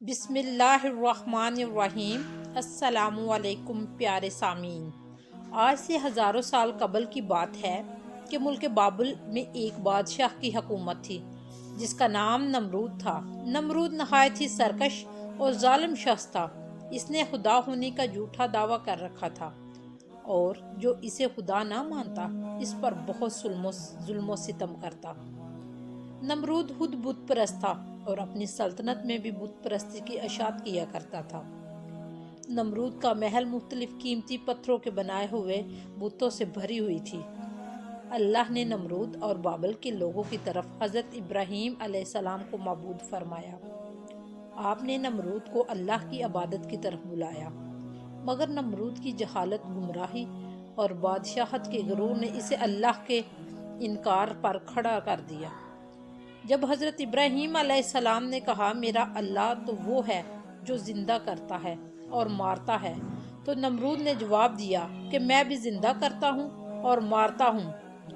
بسم اللہ الرحمن الرحیم۔ السلام علیکم پیارے سامعین، آج سے ہزاروں سال قبل کی بات ہے کہ ملک بابل میں ایک بادشاہ کی حکومت تھی جس کا نام نمرود تھا۔ نمرود نہایت ہی سرکش اور ظالم شخص تھا۔ اس نے خدا ہونے کا جھوٹا دعویٰ کر رکھا تھا اور جو اسے خدا نہ مانتا اس پر بہت ظلم و ستم کرتا۔ نمرود خود بت پرست تھا اور اپنی سلطنت میں بھی بت پرستی کی اشاعت کیا کرتا تھا۔ نمرود کا محل مختلف قیمتی پتھروں کے بنائے ہوئے بتوں سے بھری ہوئی تھی۔ اللہ نے نمرود اور بابل کے لوگوں کی طرف حضرت ابراہیم علیہ السلام کو معبود فرمایا۔ آپ نے نمرود کو اللہ کی عبادت کی طرف بلایا، مگر نمرود کی جہالت، گمراہی اور بادشاہت کے غرور نے اسے اللہ کے انکار پر کھڑا کر دیا۔ جب حضرت ابراہیم علیہ السلام نے کہا میرا اللہ تو وہ ہے جو زندہ کرتا ہے اور مارتا ہے، تو نمرود نے جواب دیا کہ میں بھی زندہ کرتا ہوں اور مارتا ہوں۔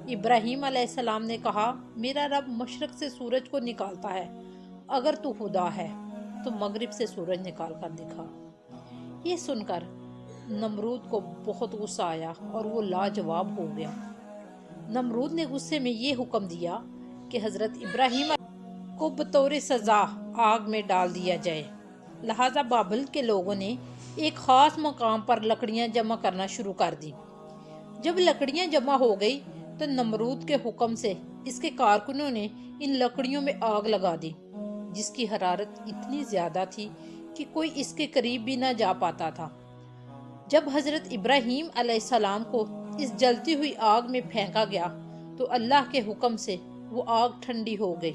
ابراہیم علیہ السلام نے کہا میرا رب مشرق سے سورج کو نکالتا ہے، اگر تو خدا ہے تو مغرب سے سورج نکال کر دکھا۔ یہ سن کر نمرود کو بہت غصہ آیا اور وہ لاجواب ہو گیا۔ نمرود نے غصے میں یہ حکم دیا کہ حضرت ابراہیم کو بطور سزا آگ میں ڈال دیا جائے۔ لہٰذا بابل کے لوگوں نے ایک خاص مقام پر لکڑیاں جمع کرنا شروع کر دی۔ جب لکڑیاں جمع ہو گئی تو نمرود کے حکم سے اس کے کارکنوں نے ان لکڑیوں میں آگ لگا دی، جس کی حرارت اتنی زیادہ تھی کہ کوئی اس کے قریب بھی نہ جا پاتا تھا۔ جب حضرت ابراہیم علیہ السلام کو اس جلتی ہوئی آگ میں پھینکا گیا تو اللہ کے حکم سے وہ آگ ٹھنڈی ہو گئی۔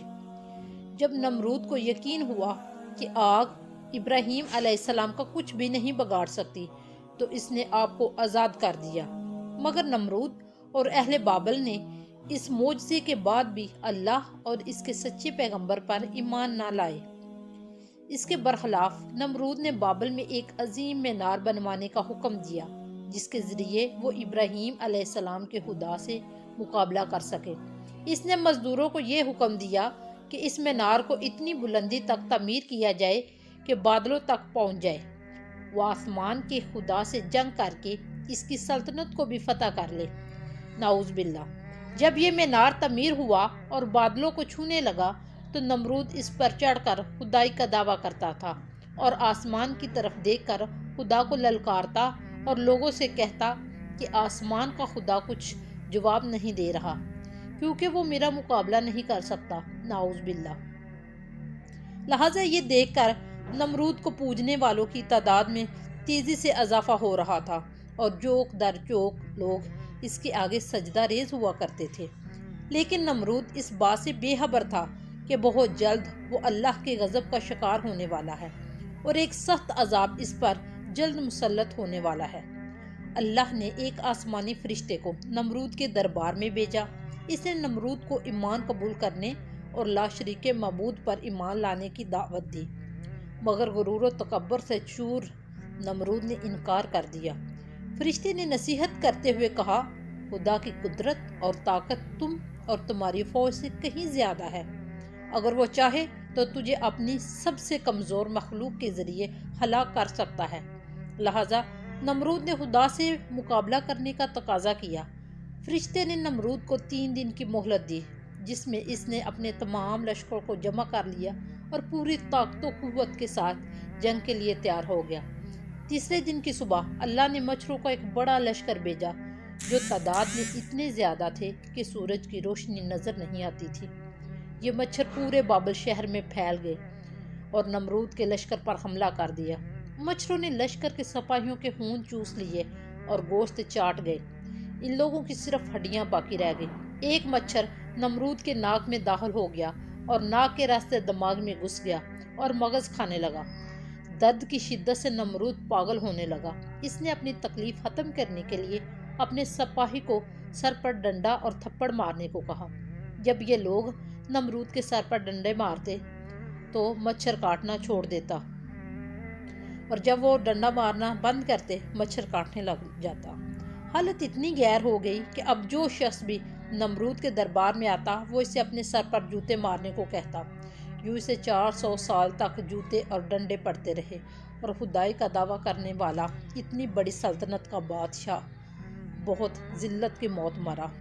جب نمرود کو یقین ہوا کہ آگ ابراہیم علیہ السلام کا کچھ بھی نہیں بگاڑ سکتی تو اس نے آپ کو آزاد کر دیا، مگر نمرود اور اہل بابل نے اس معجزے کے بعد بھی اللہ اور اس کے سچے پیغمبر پر ایمان نہ لائے۔ اس کے برخلاف نمرود نے بابل میں ایک عظیم مینار بنوانے کا حکم دیا جس کے ذریعے وہ ابراہیم علیہ السلام کے خدا سے مقابلہ کر سکے۔ اس نے مزدوروں کو یہ حکم دیا کہ اس مینار کو اتنی بلندی تک تعمیر کیا جائے کہ بادلوں تک پہنچ جائے۔ وہ آسمان کے خدا سے جنگ کر کے اس کی سلطنت کو بھی فتح کر لے۔ نعوذ باللہ۔ جب یہ مینار تعمیر ہوا اور بادلوں کو چھونے لگا تو نمرود اس پر چڑھ کر خدائی کا دعویٰ کرتا تھا اور آسمان کی طرف دیکھ کر خدا کو للکارتا اور لوگوں سے کہتا کہ آسمان کا خدا کچھ جواب نہیں دے رہا کیونکہ وہ میرا مقابلہ نہیں کر سکتا۔ نعوذ باللہ۔ لہٰذا یہ دیکھ کر نمرود کو پوجنے والوں کی تعداد میں تیزی سے اضافہ ہو رہا تھا اور چوک در چوک لوگ اس کے آگے سجدہ ریز ہوا کرتے تھے۔ لیکن نمرود اس بات سے بے خبر تھا کہ بہت جلد وہ اللہ کے غضب کا شکار ہونے والا ہے اور ایک سخت عذاب اس پر جلد مسلط ہونے والا ہے۔ اللہ نے ایک آسمانی فرشتے کو نمرود کے دربار میں بھیجا۔ اس نے نمرود کو ایمان قبول کرنے اور لا شریک معبود پر ایمان لانے کی دعوت دی، مگر غرور و تکبر سے چور نمرود نے انکار کر دیا۔ فرشتے نے نصیحت کرتے ہوئے کہا خدا کی قدرت اور طاقت تم اور تمہاری فوج سے کہیں زیادہ ہے۔ اگر وہ چاہے تو تجھے اپنی سب سے کمزور مخلوق کے ذریعے ہلاک کر سکتا ہے۔ لہٰذا نمرود نے خدا سے مقابلہ کرنے کا تقاضا کیا۔ فرشتے نے نمرود کو 3 دن کی مہلت دی جس میں اس نے اپنے تمام لشکر کو جمع کر لیا اور پوری طاقت و قوت کے ساتھ جنگ کے لیے تیار ہو گیا۔ تیسرے دن کی صبح اللہ نے مچھروں کا ایک بڑا لشکر بھیجا جو تعداد میں اتنے زیادہ تھے کہ سورج کی روشنی نظر نہیں آتی تھی۔ یہ مچھر پورے بابل شہر میں پھیل گئے اور نمرود کے لشکر پر حملہ کر دیا۔ مچھروں نے لشکر کے سپاہیوں کے خون چوس لیے اور گوشت چاٹ گئے۔ ان لوگوں کی صرف ہڈیاں باقی رہ گئی۔ ایک مچھر نمرود کے ناک میں داخل ہو گیا اور ناک کے راستے دماغ میں گھس گیا اور مغز کھانے لگا۔ درد کی شدت سے نمرود پاگل ہونے لگا۔ اس نے اپنی تکلیف ختم کرنے کے لیے اپنے سپاہی کو سر پر ڈنڈا اور تھپڑ مارنے کو کہا۔ جب یہ لوگ نمرود کے سر پر ڈنڈے مارتے تو مچھر کاٹنا چھوڑ دیتا اور جب وہ ڈنڈا مارنا بند کرتے مچھر کاٹنے لگ جاتا۔ حالت اتنی غیر ہو گئی کہ اب جو شخص بھی نمرود کے دربار میں آتا وہ اسے اپنے سر پر جوتے مارنے کو کہتا۔ یوں اسے 400 سال تک جوتے اور ڈنڈے پڑتے رہے، اور خدائی کا دعویٰ کرنے والا اتنی بڑی سلطنت کا بادشاہ بہت ذلت کی موت مرا۔